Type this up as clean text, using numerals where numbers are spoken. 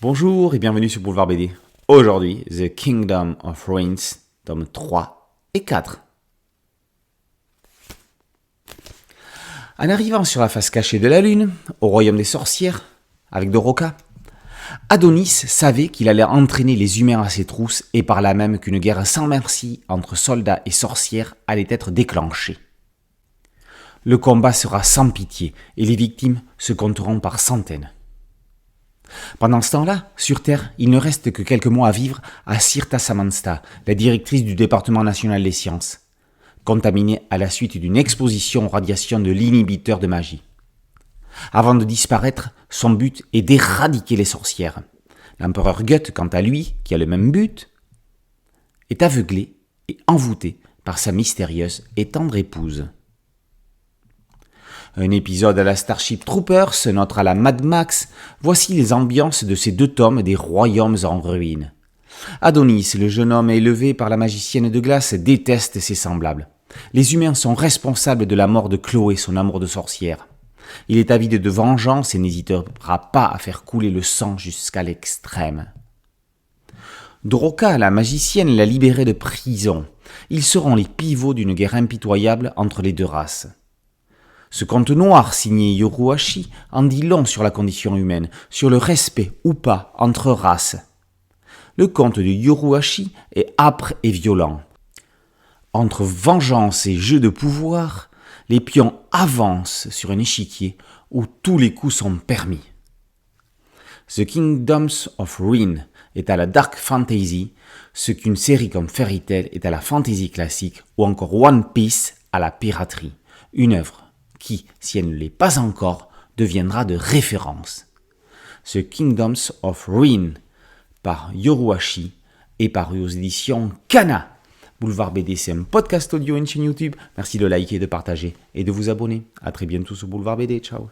Bonjour et bienvenue sur Boulevard BD. Aujourd'hui, The Kingdom of Ruins, tomes 3 et 4. En arrivant sur la face cachée de la lune, au royaume des sorcières, avec Doroka, Adonis savait qu'il allait entraîner les humains à ses trousses et par là même qu'une guerre sans merci entre soldats et sorcières allait être déclenchée. Le combat sera sans pitié et les victimes se compteront par centaines. Pendant ce temps-là, sur Terre, il ne reste que quelques mois à vivre à Sirta Samansta, la directrice du département national des sciences, contaminée à la suite d'une exposition aux radiations de l'inhibiteur de magie. Avant de disparaître, son but est d'éradiquer les sorcières. L'empereur Goethe, quant à lui, qui a le même but, est aveuglé et envoûté par sa mystérieuse et tendre épouse. Un épisode à la Starship Troopers, un autre à la Mad Max, voici les ambiances de ces deux tomes des royaumes en ruine. Adonis, le jeune homme élevé par la magicienne de glace, déteste ses semblables. Les humains sont responsables de la mort de Chloé, son amour de sorcière. Il est avide de vengeance et n'hésitera pas à faire couler le sang jusqu'à l'extrême. Doroka, la magicienne, l'a libéré de prison. Ils seront les pivots d'une guerre impitoyable entre les deux races. Ce conte noir signé Yoruhashi en dit long sur la condition humaine, sur le respect ou pas entre races. Le conte de Yoruhashi est âpre et violent. Entre vengeance et jeu de pouvoir, les pions avancent sur un échiquier où tous les coups sont permis. The Kingdoms of Ruin est à la dark fantasy, ce qu'une série comme Fairy Tail est à la fantasy classique ou encore One Piece à la piraterie. Une œuvre qui, si elle ne l'est pas encore, deviendra de référence. The Kingdoms of Ruin par Yoruhashi est paru aux éditions Kana. Boulevard BD, c'est un podcast audio et une chaîne YouTube. Merci de liker, de partager et de vous abonner. A très bientôt sur Boulevard BD. Ciao.